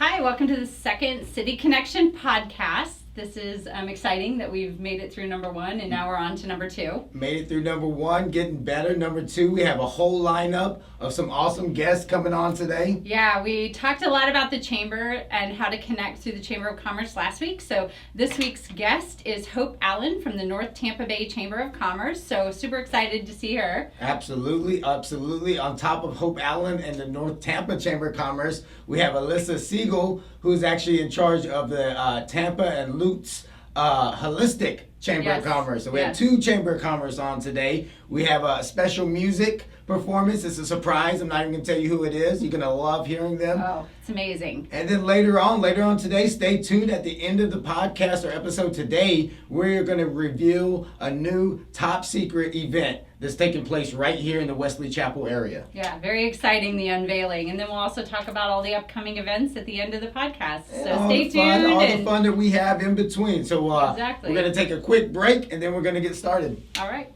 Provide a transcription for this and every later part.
Hi, welcome to the second City Connection podcast. This is exciting that we've made it through number 1 and now we're on to number 2. Made it through number 1, getting better. Number 2, we have a whole lineup of some awesome guests coming on today. Yeah, we talked a lot about the Chamber and how to connect through the Chamber of Commerce last week. So this week's guest is Hope Allen from the North Tampa Bay Chamber of Commerce. So super excited to see her. Absolutely. On top of Hope Allen and the North Tampa Chamber of Commerce, we have Alyssa Siegel, who's actually in charge of the Tampa and Lutz Holistic Chamber of Commerce. So we have 2 Chamber of Commerce on today. We have a special music performance. It's a surprise. I'm not even going to tell you who it is. You're going to love hearing them. Oh, it's amazing. And then later on today, stay tuned at the end of the podcast or episode today, we're going to reveal a new top secret event that's taking place right here in the Wesley Chapel area. Yeah, very exciting, the unveiling. And then we'll also talk about all the upcoming events at the end of the podcast. So stay tuned. All the fun that we have in between. So exactly. We're going to take a quick break and then we're going to get started. All right.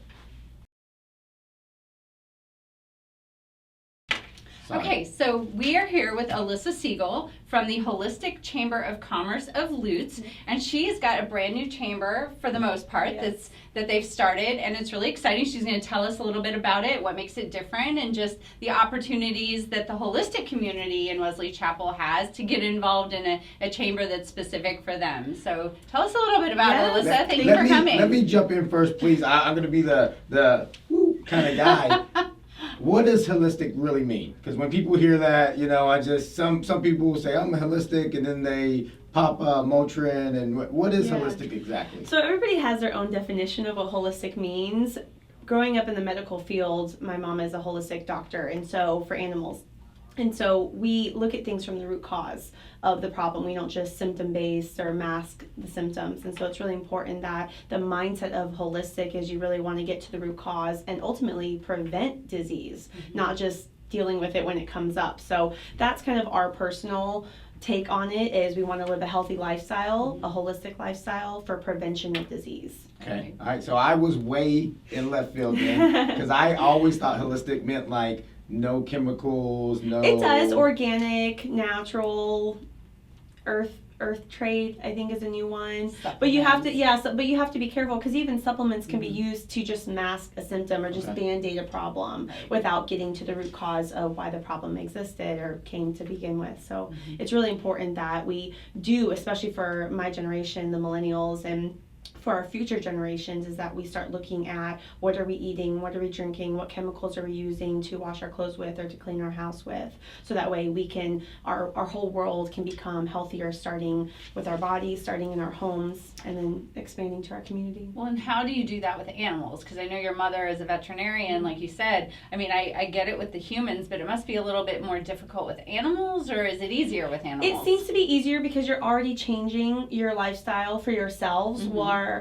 Okay, so we are here with Alyssa Siegel from the Holistic Chamber of Commerce of Lutz, and she's got a brand new chamber for the most part that they've started, and it's really exciting. She's going to tell us a little bit about it, what makes it different, and just the opportunities that the holistic community in Wesley Chapel has to get involved in a chamber that's specific for them. So tell us a little bit about it, Alyssa. Thank you for coming. Let me jump in first, please. I'm going to be the kind of guy. What does holistic really mean? Because when people hear that, some people will say, I'm a holistic, and then they pop Motrin, and what is holistic exactly? So everybody has their own definition of what holistic means. Growing up in the medical field, my mom is a holistic doctor, and so for animals. And so we look at things from the root cause of the problem. We don't just symptom-based or mask the symptoms. And so it's really important that the mindset of holistic is you really want to get to the root cause and ultimately prevent disease, not just dealing with it when it comes up. So that's kind of our personal take on it, is we want to live a healthy lifestyle, a holistic lifestyle for prevention of disease. Okay. All right. So I was way in left field then, because I always thought holistic meant like no chemicals, no... It does. Organic, natural, earth trade, I think, is a new one. But you have to, but you have to be careful, because even supplements can be used to just mask a symptom or just band-aid a problem without getting to the root cause of why the problem existed or came to begin with. So it's really important that we do, especially for my generation, the millennials, and for our future generations, is that we start looking at what are we eating, what are we drinking, what chemicals are we using to wash our clothes with or to clean our house with, so that way we can, our whole world can become healthier, starting with our bodies, starting in our homes, and then expanding to our community. Well, and how do you do that with animals? Because I know your mother is a veterinarian, like you said. I mean, I get it with the humans, but it must be a little bit more difficult with animals, or is it easier with animals? It seems to be easier because you're already changing your lifestyle for yourselves, where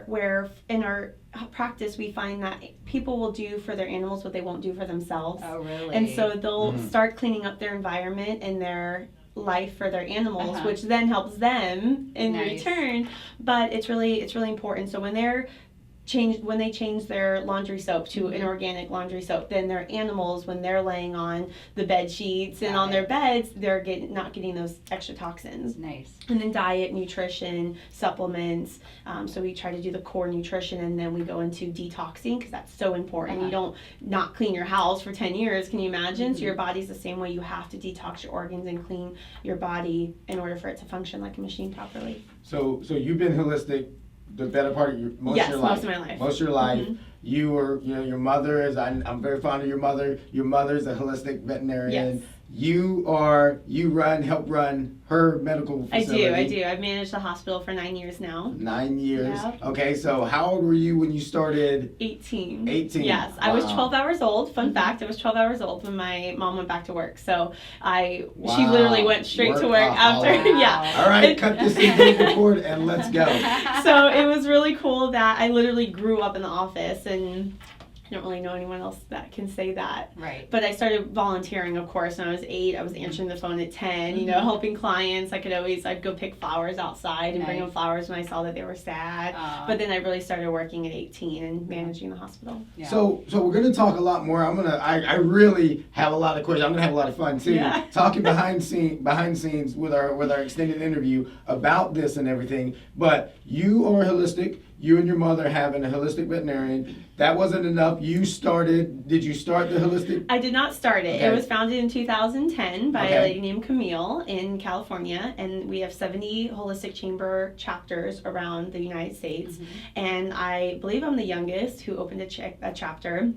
in our practice we find that people will do for their animals what they won't do for themselves. Oh, really? And so they'll start cleaning up their environment and their life for their animals, which then helps them in return. But it's really important. So when they change their laundry soap to an organic laundry soap, then their animals, when they're laying on the bed sheets and on their beds, they're not getting those extra toxins. Nice. And then diet, nutrition, supplements. So we try to do the core nutrition, and then we go into detoxing, because that's so important. You don't not clean your house for 10 years. Can you imagine? So your body's the same way. You have to detox your organs and clean your body in order for it to function like a machine properly. So you've been holistic the better part of most of your life. Most of my life. Most of your life. You were, your mother is, I'm very fond of your mother. Your mother's a holistic veterinarian. Yes. You help run her medical facility. I do. I've managed the hospital for 9 years now. 9 years. Yep. Okay, so how old were you when you started? 18. 18. Yes, I was 12 hours old. Fun fact, I was 12 hours old when my mom went back to work. So she literally went straight to work after. All right, cut this thing record and let's go. So it was really cool that I literally grew up in the office, and I don't really know anyone else that can say that. Right. But I started volunteering, of course, when I was 8. I was answering the phone at 10, you know, helping clients. I'd go pick flowers outside and bring them flowers when I saw that they were sad. But then I really started working at 18 and managing the hospital. Yeah. So we're gonna talk a lot more. I really have a lot of questions. I'm gonna have a lot of fun too. Yeah. Talking behind scenes with our extended interview about this and everything. But you are holistic. You and your mother having a holistic veterinarian. That wasn't enough. Did you start the holistic? I did not start it. Okay. It was founded in 2010 by Okay. a lady named Camille in California, and we have 70 holistic chamber chapters around the United States. And I believe I'm the youngest who opened a chapter.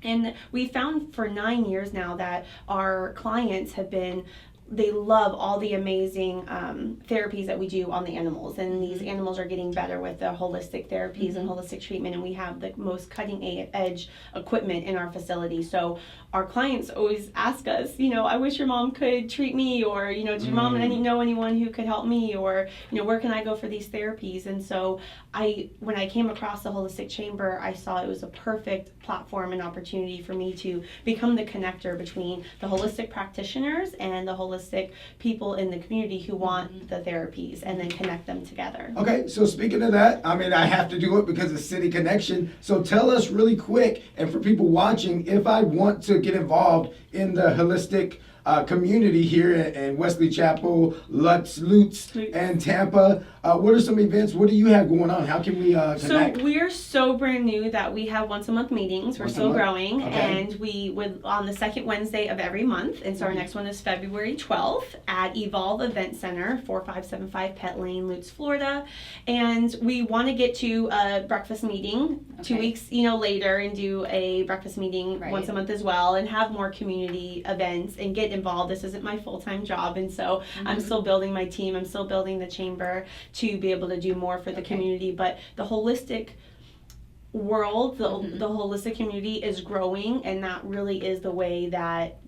And we found for 9 years now that our clients they love all the amazing therapies that we do on the animals, and these animals are getting better with the holistic therapies and holistic treatment, and we have the most cutting edge equipment in our facility. So our clients always ask us, you know, I wish your mom could treat me, or, you know, does your mom know anyone who could help me, or, you know, where can I go for these therapies? And so when I came across the Holistic Chamber, I saw it was a perfect platform and opportunity for me to become the connector between the holistic practitioners and the holistic people in the community who want the therapies, and then connect them together. Okay, so speaking of that, I have to do it because it's City Connection. So tell us really quick, and for people watching, if I want to get involved in the holistic community here in Wesley Chapel, Lutz, and Tampa, what are some events? What do you have going on? How can we connect? So we're so brand new that we have once a month meetings. We're still growing, and we would on the second Wednesday of every month. And so our next one is February 12th at Evolve Event Center, 4575 Pet Lane, Lutz, Florida. And we want to get to a breakfast meeting 2 weeks, later, and do a breakfast meeting once a month as well, and have more community events and get involved. This isn't my full-time job, and so I'm still building my team. I'm still building the chamber to be able to do more for the community. But the holistic world, the holistic community is growing, and that really is the way that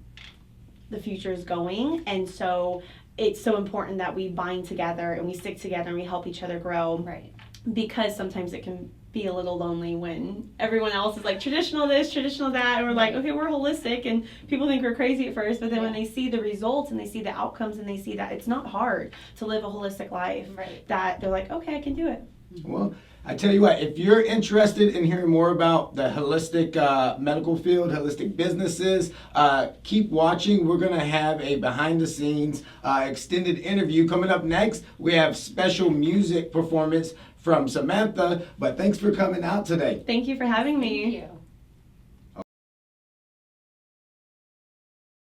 the future is going. And so it's so important that we bind together and we stick together and we help each other grow. Right. Because sometimes it can be a little lonely when everyone else is like traditional this, traditional that, and we're like, okay, we're holistic, and people think we're crazy at first, but then when they see the results and they see the outcomes and they see that it's not hard to live a holistic life, that they're like, okay, I can do it. Well, I tell you what, if you're interested in hearing more about the holistic medical field, holistic businesses, keep watching. We're going to have a behind-the-scenes extended interview. Coming up next, we have special music performance from Samantha, but thanks for coming out today. Thank you for having me. Thank you.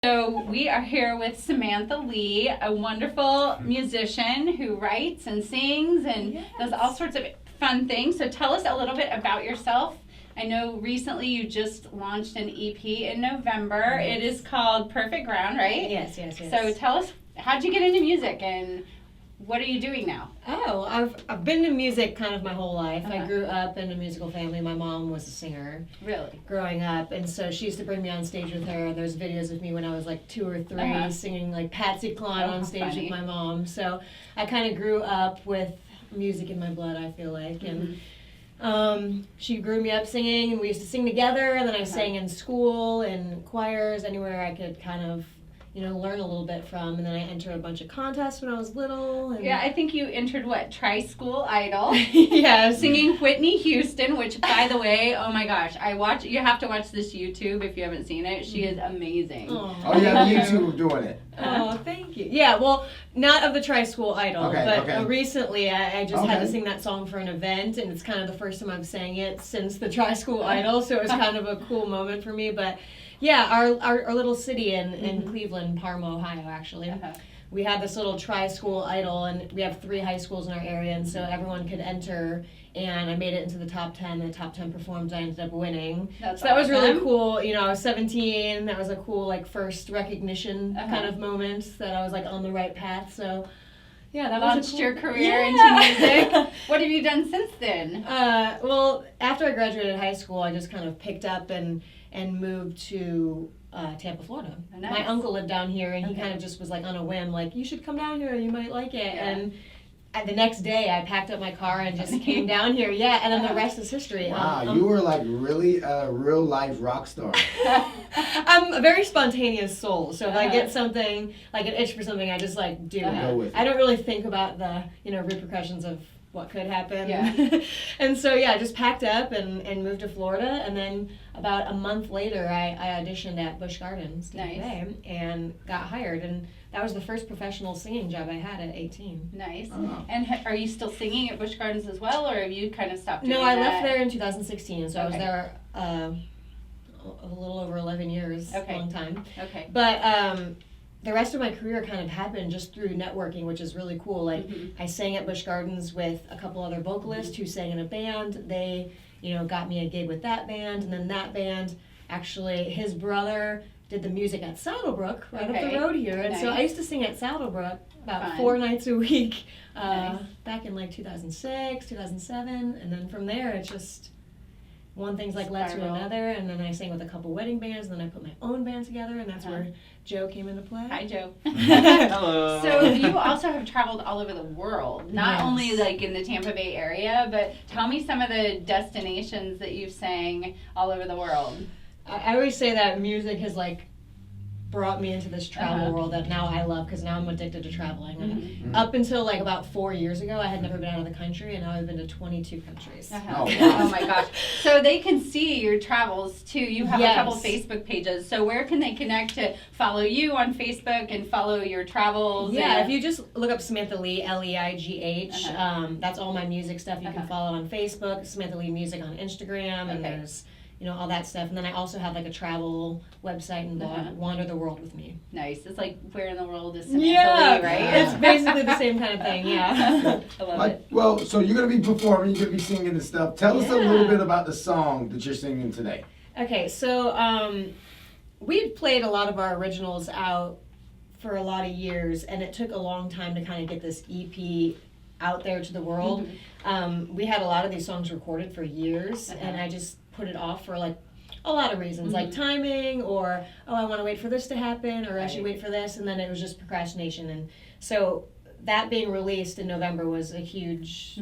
So we are here with Samantha Lee, a wonderful musician who writes and sings and does all sorts of fun things. So tell us a little bit about yourself. I know recently you just launched an EP in November. It is called Perfect Ground, right? Yes. So tell us, how'd you get into music and what are you doing now? Oh, I've been in music kind of my whole life. I grew up in a musical family. My mom was a singer. Really? Growing up, and so she used to bring me on stage with her. And there's videos of me when I was like 2 or 3 singing like Patsy Cline on stage with my mom. So I kind of grew up with music in my blood, I feel like. And she grew me up singing, and we used to sing together. And then I sang in school and choirs, anywhere I could kind of learn a little bit from. And then I entered a bunch of contests when I was little. And Yeah, I think you entered Tri-School Idol. yes. Singing Whitney Houston, which, by the way, oh my gosh, you have to watch this YouTube if you haven't seen it. She is amazing. Oh, yeah, YouTube doing it. Oh, thank you. Yeah, well, not of the Tri-School Idol, but okay. Recently I just had to sing that song for an event, and it's kind of the first time I've sang it since the Tri-School Idol, so it was kind of a cool moment for me. But yeah, our little city in Cleveland, Parma, Ohio, actually. We had this little Tri-School Idol, and we have 3 high schools in our area, and so everyone could enter, and I made it into the top 10. The top 10 performed, I ended up winning. That's so that was really awesome. cool. I was 17. That was a cool first recognition kind of moment that I was on the right path. So yeah, that Launched was a cool... your career into music. What have you done since then? Well, after I graduated high school, I just kind of picked up and moved to Tampa, Florida. Oh, nice. My uncle lived down here, and he kind of just was on a whim, you should come down here, you might like it. And the next day I packed up my car and just came down here. Yeah, and then the rest is history. Wow, you were like really a real life rock star. I'm a very spontaneous soul, so if I get something, like an itch for something, I just like do Go it. with it. I don't really think about the, repercussions of what could happen. Yeah. And so, yeah, I just packed up and moved to Florida, and then about a month later, I auditioned at Busch Gardens Nice. and got hired, and that was the first professional singing job I had at 18. Nice. Oh. And are you still singing at Busch Gardens as well, or have you kind of stopped doing No, I that? left there in 2016, so I was Okay. there a little over 11 years, Okay. long time. Okay. But the rest of my career kind of happened just through networking, which is really cool. Like I sang at Busch Gardens with a couple other vocalists who sang in a band. They, got me a gig with that band, and then that band, actually, his brother did the music at Saddlebrook, right up Okay. the road here. And so I Nice. used to sing at Saddlebrook about Fun. 4 nights a week Nice. back in like 2006, 2007, and then from there it just one thing's like led to Spiral. another, and then I sang with a couple wedding bands, and then I put my own band together, and that's where Joe came into play. Hi, Joe. Hello. So you also have traveled all over the world, not Yes. only like in the Tampa Bay area, but tell me some of the destinations that you've sang all over the world. I always say that music has like brought me into this travel Uh-huh. world that now I love, because now I'm addicted to traveling. And Mm-hmm. up until like about 4 years ago, I had never been out of the country, and now I've been to 22 countries. Uh-huh. Oh, wow. Oh my gosh. So they can see your travels too. You have a Yes. couple Facebook pages. So where can they connect to follow you on Facebook and follow your travels? Yeah, and- if you just look up Samantha Lee, Leigh, that's all my music stuff. You Uh-huh. can follow on Facebook, Samantha Lee Music on Instagram, and Okay. there's all that stuff. And then I also have like a travel website and blog, Uh-huh. Wander the World with Me. Nice. It's like where in the world is Samantha Yeah, Lee, right? it's basically the same kind of thing. Yeah. I love it. Well, so you're gonna be performing, you're gonna be singing and stuff. Tell us a little bit about the song that you're singing today. Okay, so we've played a lot of our originals out for a lot of years, and it took a long time to kind of get this EP out there to the world. We had a lot of these songs recorded for years, and I just put it off for like a lot of reasons, like timing, or I want to wait for this to happen, or I should wait for this, and then it was just procrastination. And so that being released in November was a huge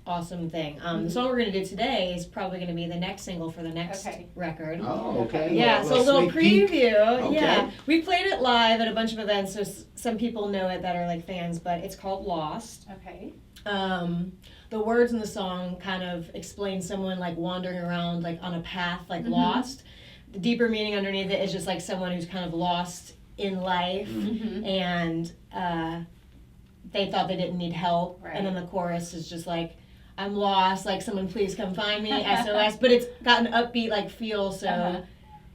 awesome thing. The song we're going to do today is probably going to be the next single for the next Okay. record. Oh, okay. Yeah, so a little sneak peek. preview. Okay. Yeah, we played it live at a bunch of events, so some people know it that are like fans. But it's called Lost. Okay. The words in the song kind of explain someone like wandering around like on a path, like lost. The deeper meaning underneath it is just like someone who's kind of lost in life, and they thought they didn't need help. Right. And then the chorus is just like, I'm lost, like someone please come find me, SOS. But it's got an upbeat like feel, so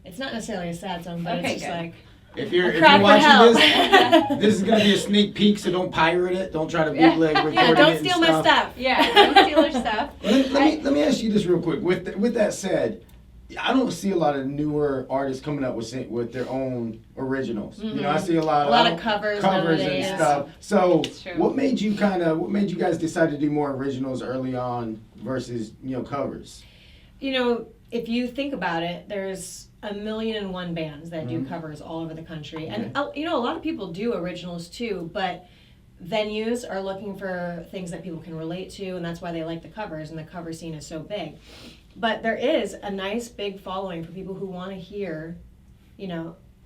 it's not necessarily a sad song, but Okay, it's just good. like If you're cry for watching help. this, this is gonna be a sneak peek, so don't pirate it. Don't try to bootleg recording Yeah, it don't and steal my stuff. stuff. Yeah, don't steal her stuff. Let me ask you this real quick. With that said, I don't see a lot of newer artists coming up with their own originals. You know, I see a lot of covers and nowadays. stuff. So, It's true. what made you guys decide to do more originals early on versus covers? If you think about it, there's 1,000,001 bands that do covers all over the country. And, a lot of people do originals too, but venues are looking for things that people can relate to, and that's why they like the covers, and the cover scene is so big. But there is a nice big following for people who want to hear,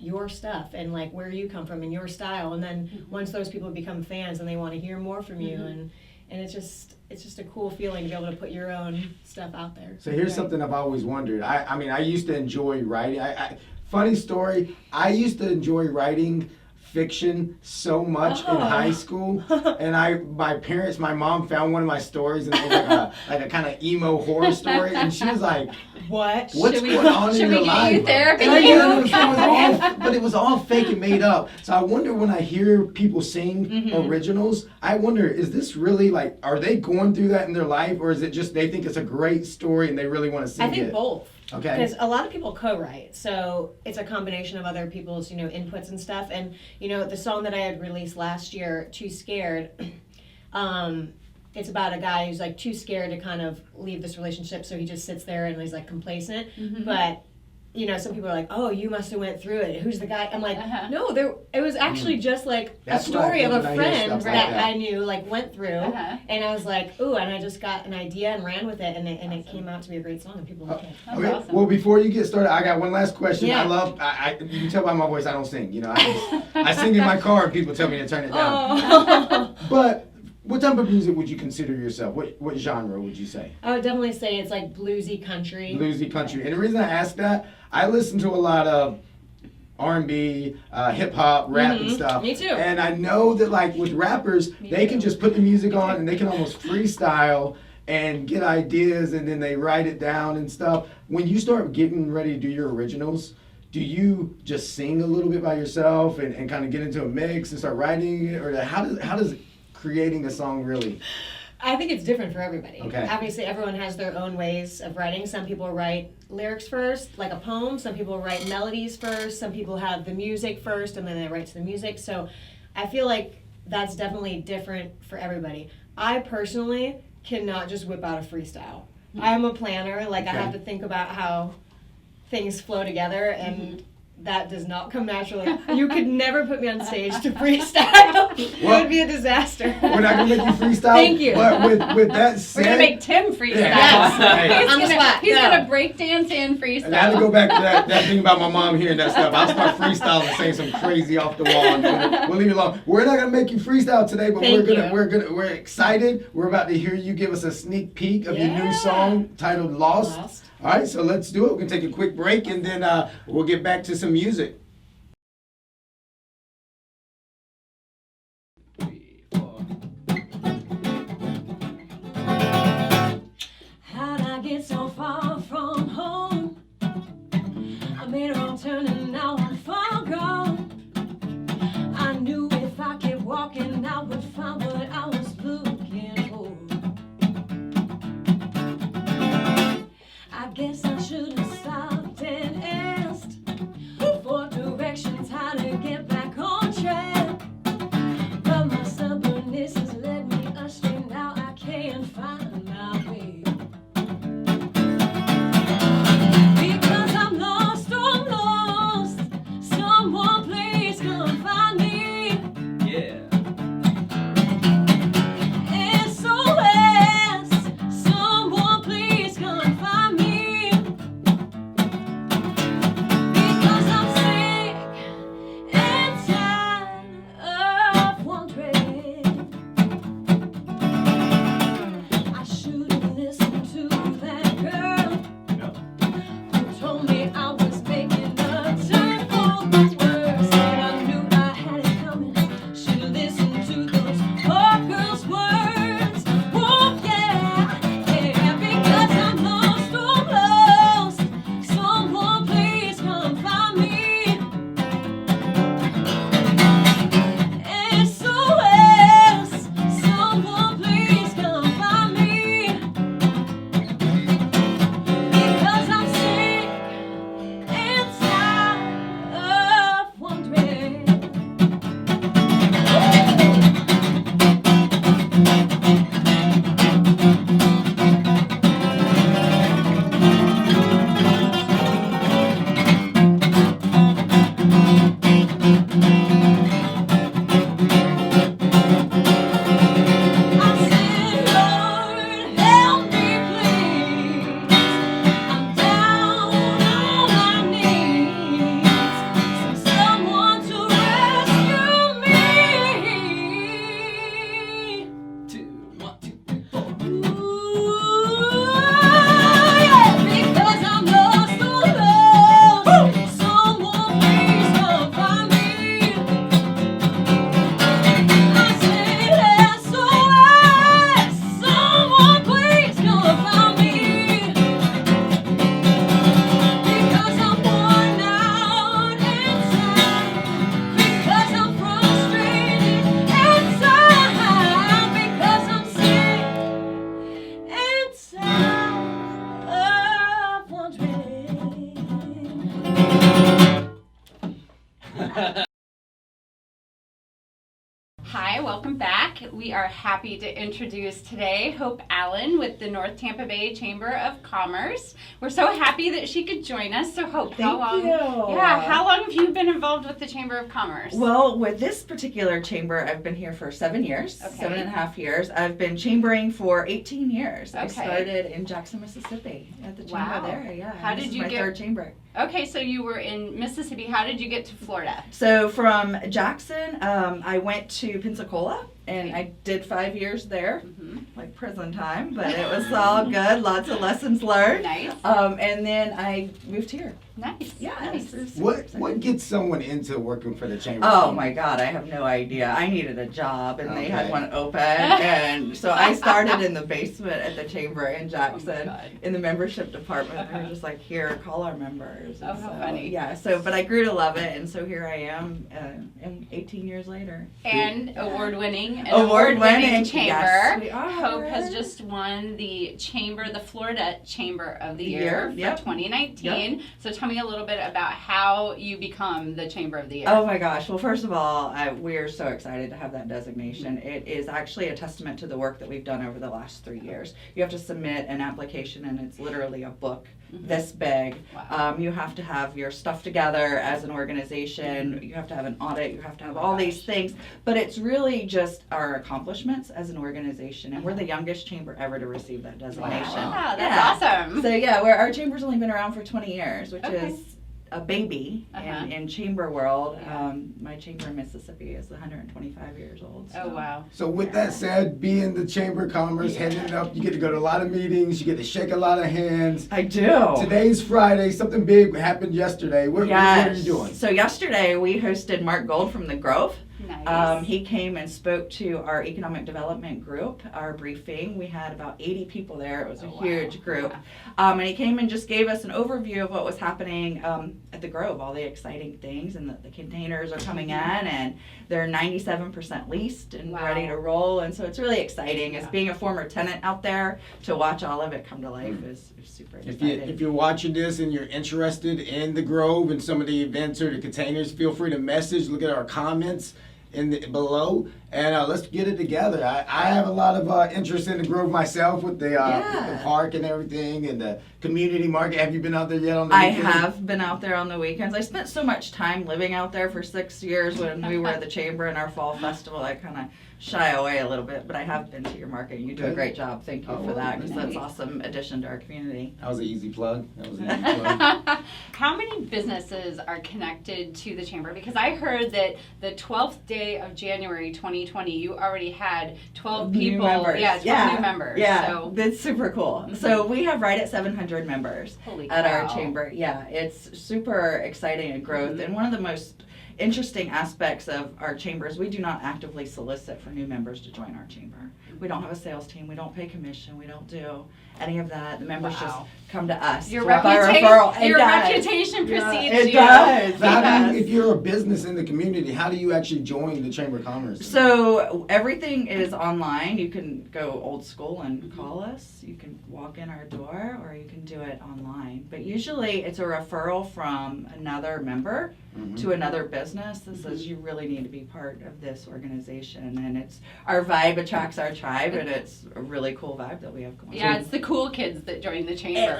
your stuff and like where you come from and your style. And then once those people become fans and they want to hear more from you, and it's just a cool feeling to be able to put your own stuff out there. So here's something I've always wondered. I mean, I used to enjoy writing. Funny story, I used to enjoy writing fiction so much in high school, and my mom found one of my stories, and it was like a kind of emo horror story, and she was like, What? "What's going on in should your we get life?" you therapy? And I knew but it was all fake and made up. So I wonder, when I hear people sing originals, I wonder, is this really like, are they going through that in their life, or is it just they think it's a great story and they really want to sing I think it? both. Okay. Because a lot of people co-write, so it's a combination of other people's, inputs and stuff. And the song that I had released last year, "Too Scared," it's about a guy who's like too scared to kind of leave this relationship, so he just sits there and he's like complacent. But you know, some people are like, "Oh, you must have went through it. Who's the guy?" I'm like, Uh-huh. "No, it was actually just like That's a what I story of think a when I hear friend stuff like that that. I knew like went through." Uh-huh. And I was like, "Ooh!" And I just got an idea and ran with it, and it came out to be a great song, and people like it. That's Okay. awesome. Well, before you get started, I got one last question. Yeah. You can tell by my voice I don't sing. You know, I sing in my car and people tell me to turn it down. Oh. But what type of music would you consider yourself? What genre would you say? I would definitely say it's like bluesy country. Bluesy country. And the reason I ask that, I listen to a lot of R&B, hip hop, rap and Mhm. stuff. Me too. And I know that like with rappers, they can just put the music on and they can almost freestyle and get ideas and then they write it down and stuff. When you start getting ready to do your originals, do you just sing a little bit by yourself and kind of get into a mix and start writing it? Or how does creating a song really? I think it's different for everybody. Okay. Obviously, everyone has their own ways of writing. Some people write lyrics first, like a poem. Some people write melodies first. Some people have the music first, and then they write to the music. So I feel like that's definitely different for everybody. I personally cannot just whip out a freestyle. I'm a planner. Like, I Okay. have to think about how things flow together, and that does not come naturally. You could never put me on stage to freestyle. It Well, would be a disaster. We're not gonna make you freestyle. Thank you. But with that said, We're gonna make Tim freestyle. Yes. He's On the gonna, spot, he's go. gonna break dance and freestyle. and I had to go back to that thing about my mom hearing that stuff. I'll start freestyling, saying some crazy off the wall. And we'll leave it alone. We're not gonna make you freestyle today, but Thank you. we're excited. We're about to hear you give us a sneak peek of your new Yeah. song titled "Lost." Lost. All right, so let's do it. We're gonna take a quick break and then we'll get back to some music. How'd I get so far from home? I made a wrong turn and now I'm far gone. I knew if I kept walking, I would find what I was looking for. I guess I should have stopped and asked for directions, how to get back on track. But my stubbornness has led me astray. Now I can't find my way. Because I'm lost, oh lost. Someone please come find me. Yeah. SOS. Someone please come find me. Because I'm sick and tired of wondering. I should have listened to that girl who told me I was making a turn for the worse. Said I knew I had it coming. Should have listened to those poor girls' words. Oh yeah, yeah. Because I'm lost, oh lost. Someone please come find me. SOS. Someone please come find me. Because I'm sick and tired of wondering. I said, Lord, help me, please. I'm down on my knees. Send someone to rescue me. 2, 1, 2, 3, 4. Ooh, yeah, because I'm lost, oh lost. Someone please come find me. I said SOS. Someone please come find me. Because I'm worn out inside. Because I'm frustrated inside. Because I'm sick and tired of wondering. Hi, Hi, welcome back. We are happy to introduce today Hope Allen with the North Tampa Bay Chamber of Commerce. We're so happy that she could join us. So Hope, how long? Yeah, how long have you been involved with the Chamber of Commerce? Well, with this particular chamber, I've been here for 7 years, Okay. 7.5 years. I've been chambering for 18 years. I Okay. started in Jackson, Mississippi at the chamber Wow. there. Yeah. How this did is you my get- third chamber. Okay, so you were in Mississippi. How did you get to Florida? So from Jackson, I went to Pensacola and Okay. I did 5 years there, Mhm. like prison time, but it was all good. Lots of lessons learned. Nice. And then I moved here. Nice. Yeah. Nice. it was super What exciting. gets someone into working for the chamber? Oh my God, I have no idea. I needed a job and they had Okay. one open. And so I started in the basement at the chamber in Jackson God. in the membership department. They Uh-huh. were just like, here, call our members. And Oh, how so, funny. Yeah, so, but I grew to love it. And so here I am, and 18 years later. And award-winning, an Award-winning, chamber. yes, we are. Hope has just won the Florida Chamber of the Year for Yep. 2019. So tell me a little bit about how you become the Chamber of the Year. Oh my gosh. Well, first of all, we're so excited to have that designation. It is actually a testament to the work that we've done over the last 3 years. You have to submit an application, and it's literally a book this big. Wow. You have to have your stuff together as an organization. You have to have an audit. You have to have all these things. But it's really just our accomplishments as an organization. And we're the youngest chamber ever to receive that designation. Wow, Yeah. that's awesome. So yeah, our chamber's only been around for 20 years, which Okay. is a baby Uh-huh. in chamber world. Yeah. My chamber in Mississippi is 125 years old. Oh, wow. So with that said, being the Chamber of Commerce, heading it up, you get to go to a lot of meetings, you get to shake a lot of hands. I do. Today's Friday, something big happened yesterday. What are you doing? So yesterday we hosted Mark Gold from the Grove. Nice. He came and spoke to our economic development group, our briefing. We had about 80 people there. It was a Oh, wow. huge group. Yeah. And he came and just gave us an overview of what was happening at the Grove, all the exciting things, and the containers are coming in, and they're 97% leased and Wow. ready to roll. And so it's really exciting. As Yeah. being a former tenant out there, to watch all of it come to life is super exciting. If you're watching this and you're interested in the Grove and some of the events or the containers, feel free to message. Look at our comments below, and let's get it together. I have a lot of interest in the Grove myself with the park and everything and the community market. Have you been out there yet on the I weekend? have been out there on the weekends. I spent so much time living out there for 6 years when we were at the chamber in our fall festival. I kind of shy away a little bit, but I have been to your market. You do a Good. great job. Thank you Oh, for that, because that's nice. an awesome addition to our community. That was an easy plug. How many businesses are connected to the chamber? Because I heard that the 12th day of January 2020, you already had 12 New people. members. Yeah, 12 new members. Yeah, So, that's super cool. So we have right at 700 members holy at our cow. chamber. Yeah, it's super exciting and growth. And one of the most interesting aspects of our chambers, we do not actively solicit for new members to join our chamber. We don't have a sales team. We don't pay commission. We don't do any of that. The members just Wow. come to us. Your, by referral. It your does. reputation precedes It you. does. So how do Yes. you, if you're a business in the community, how do you actually join the Chamber of Commerce? So everything is online. You can go old school and call us. You can walk in our door, or you can do it online. But usually it's a referral from another member to another business that says you really need to be part of this organization. And it's our vibe attracts our tribe, and it's a really cool vibe that we have going Yeah, on. it's the cool kids that join the chamber.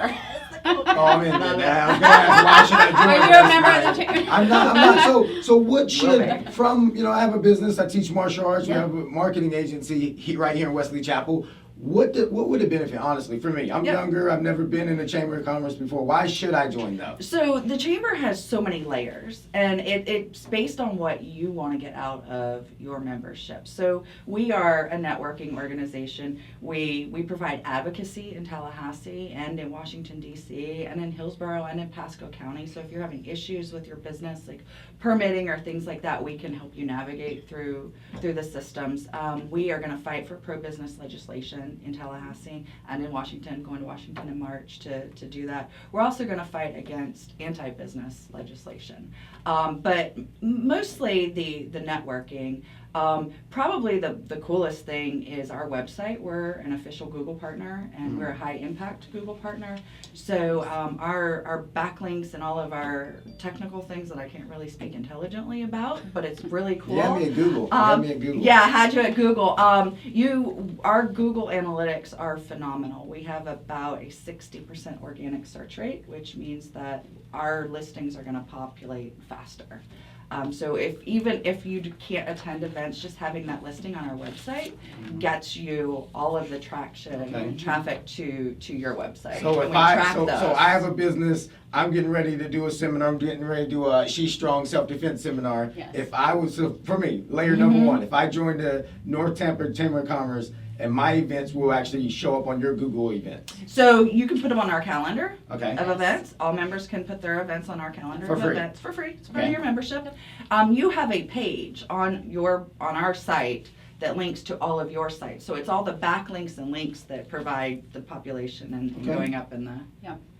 Oh, I'm in there now. I was gonna ask, why should I join Are you this a member of night? the chamber? I'm not. So what should, Will be. from, I have a business, I teach martial arts, we Yeah. have a marketing agency right here in Wesley Chapel. What would it benefit, honestly, for me? I'm Yeah. younger, I've never been in the Chamber of Commerce before. Why should I join though? So the chamber has so many layers, and it's based on what you want to get out of your membership. So we are a networking organization. We provide advocacy in Tallahassee and in Washington D.C. and in Hillsborough and in Pasco County. So if you're having issues with your business, like permitting or things like that, we can help you navigate through the systems. We are going to fight for pro-business legislation in Tallahassee and in Washington, going to Washington in March to do that. We're also going to fight against anti-business legislation. But mostly the networking. Probably the coolest thing is our website. We're an official Google partner, and we're a high impact Google partner. So our backlinks and all of our technical things that I can't really speak intelligently about, but it's really cool. You had me at Google. You had me at Google. Yeah, I had you at Google. Our Google analytics are phenomenal. We have about a 60% organic search rate, which means that our listings are going to populate faster. So if you can't attend events, just having that listing on our website gets you all of the traction and traffic to your website. So And if we I track so those. I have a business, I'm getting ready to do a seminar. I'm getting ready to do a She's Strong self-defense seminar. Yes. If I was for me, layer number one, if I joined the North Tampa Chamber of Commerce, and my events will actually show up on your Google events. So you can put them on our calendar Okay. of events. All members can put their events on our calendar For of free. events for free. It's part of Okay. your membership. You have a page on our site that links to all of your sites. So it's all the backlinks and links that provide the population and Okay. going up in the.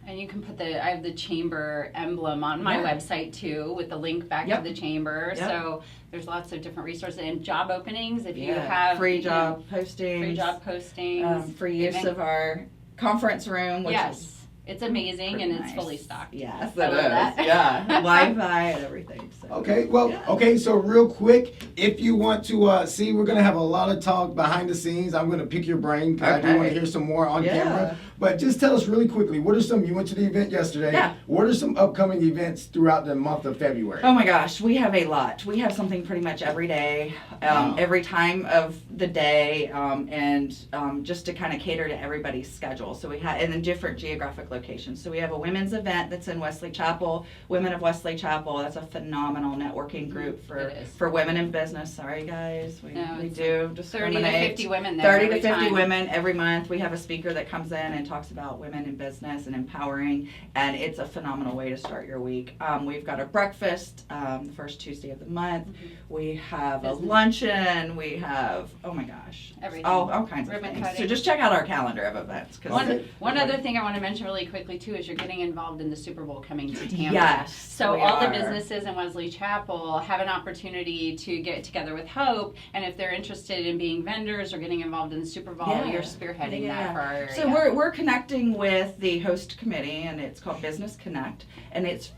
And you can I have the chamber emblem on my Yeah. website too, with the link back Yep. to the chamber. Yep. So there's lots of different resources and job openings. If you Yeah. have free you know, job postings, free job postings, free use event- of our conference room, which is yes, it's amazing pretty and it's nice. fully stocked. Yes, I it love is. that. Yeah, Wi-Fi and everything. So. Okay, well, Yeah. okay, so real quick, if you want to see, we're gonna have a lot of talk behind the scenes. I'm gonna pick your brain, because I do Okay. wanna hear some more on Yeah. camera. But just tell us really quickly, what are some, you went to the event yesterday. Yeah. What are some upcoming events throughout the month of February? Oh my gosh, we have a lot. We have something pretty much every day, Wow. every time of the day, and just to kind of cater to everybody's schedule. So we have, and in different geographic locations. So we have a women's event that's in Wesley Chapel, Women of Wesley Chapel. That's a phenomenal networking group It is. for women in business. Sorry guys, we No, we it's do 30 to discriminate. 50 women there 30 to every 50 time. women every month. We have a speaker that comes in and talks about women in business and empowering, and it's a phenomenal way to start your week. We've got a breakfast the first Tuesday of the month. We have a Business. luncheon. We have, oh my gosh, Everything. all kinds of Ribbon things. So cutting. just check out our calendar of events. 'Cause One other thing I want to mention really quickly too is you're getting involved in the Super Bowl coming to Tampa. Yes, So we all the are. businesses in Wesley Chapel have an opportunity to get together with Hope, and if they're interested in being vendors or getting involved in the Super Bowl, Yeah. you're spearheading Yeah. that for our area. So we're connecting with the host committee, and it's called Business Connect, and it's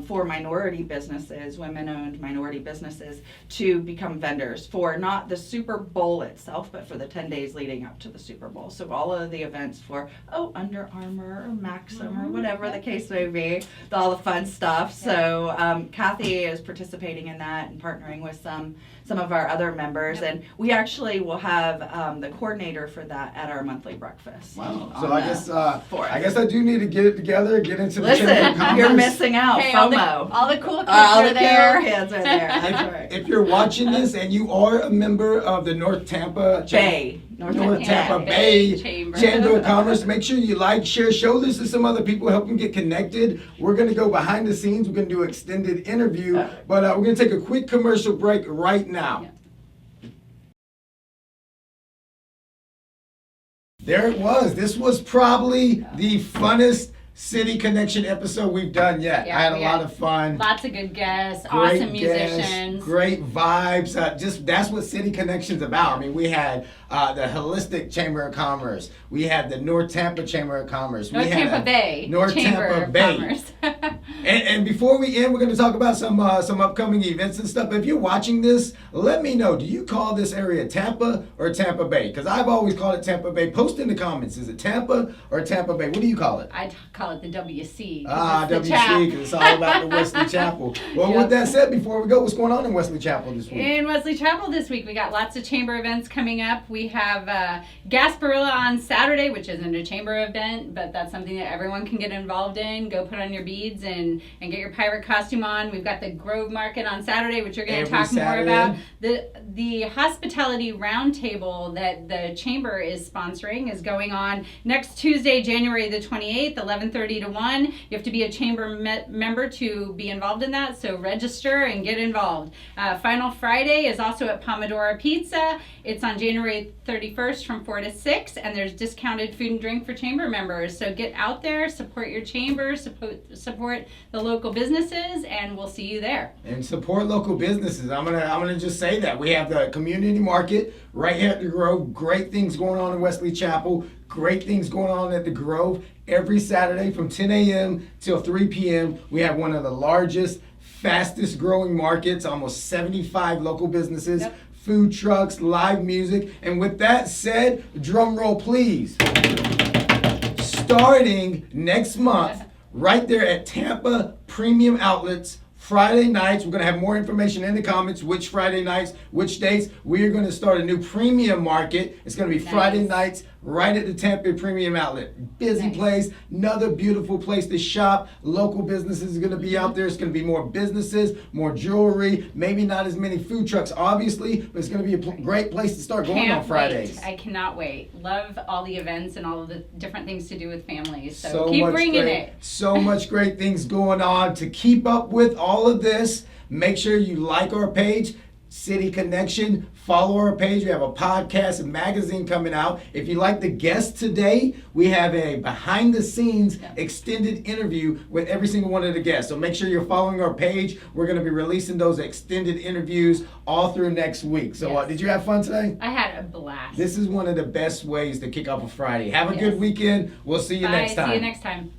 for minority businesses, women-owned minority businesses, to become vendors for not the Super Bowl itself, but for the 10 days leading up to the Super Bowl. So all of the events for, Under Armour or Maxim or whatever the case may be, all the fun stuff. So Kathy is participating in that and partnering with some of our other members, and we actually will have the coordinator for that at our monthly breakfast. Wow. on So I the guess 4th. I do need to get it together, get into the Chamber of Listen, Commerce. you're missing out. Hey, all FOMO. the cool kids All are the there. cool kids are there. That's right. If you're watching this and you are a member of the North Tampa Bay. North Tampa Tampa Bay Bay Chamber. Chamber of Commerce. Make sure you like, share, show this to some other people, help them get connected. We're going to go behind the scenes. We're going to do an extended interview, but we're going to take a quick commercial break right now. Yeah. There it was. This was probably the funnest City Connection episode we've done yet. Yeah, I had a we lot had of fun. Lots of good guests, Great awesome guests, musicians. great vibes. Just that's what City Connection's about. I mean, we had the Holistic Chamber of Commerce. We had the North Tampa Chamber of Commerce. North we had Tampa Bay North Chamber Tampa of Bay. Commerce. And before we end, we're going to talk about some upcoming events and stuff. If you're watching this, let me know. Do you call this area Tampa or Tampa Bay? Because I've always called it Tampa Bay. Post in the comments. Is it Tampa or Tampa Bay? What do you call it? I call it the WC. 'cause Ah, it's the WC, chap. because it's all about the Wesley Chapel. Well, Yep. with that said, before we go, what's going on in Wesley Chapel this week? In Wesley Chapel this week, we got lots of chamber events coming up. We have Gasparilla on Saturday, which isn't a chamber event, but that's something that everyone can get involved in. Go put on your beads and get your pirate costume on. We've got the Grove Market on Saturday, which you're going to Every talk more Saturday. about. The hospitality roundtable that the chamber is sponsoring is going on next Tuesday, January the 28th, 11:30 to 1. You have to be a chamber member to be involved in that, so register and get involved. Final Friday is also at Pomodoro Pizza. It's on January 31st from 4 to 6, and there's discounted food and drink for chamber members. So get out there, support your chamber, support the local businesses, and we'll see you there. And support local businesses. I'm gonna just say that we have the community market right here at the Grove. Great things going on in Wesley Chapel. Great things going on at the Grove every Saturday from 10 a.m. till 3 p.m. We have one of the largest, fastest growing markets. Almost 75 local businesses. Yep. Food trucks, live music, and with that said, drum roll please. Starting next month, right there at Tampa Premium Outlets, Friday nights, we're going to have more information in the comments, which Friday nights, which dates. We are going to start a new premium market. It's going to be Friday nights right at the Tampa Premium Outlet. Busy place, another beautiful place to shop. Local businesses are going to be out there. It's going to be more businesses, more jewelry, maybe not as many food trucks, obviously, but it's going to be a great place to start going on Fridays. Wait. I cannot wait. Love all the events and all of the different things to do with families. So keep bringing it. So much great things going on. To keep up with all of this, make sure you like our page, City Connection. Follow our page. We have a podcast and magazine coming out. If you like the guest today, we have a behind the scenes extended interview with every single one of the guests. So make sure you're following our page. We're going to be releasing those extended interviews all through next week. So did you have fun today? I had a blast. This is one of the best ways to kick off a Friday. Have a good weekend. We'll see you next time. See you next time.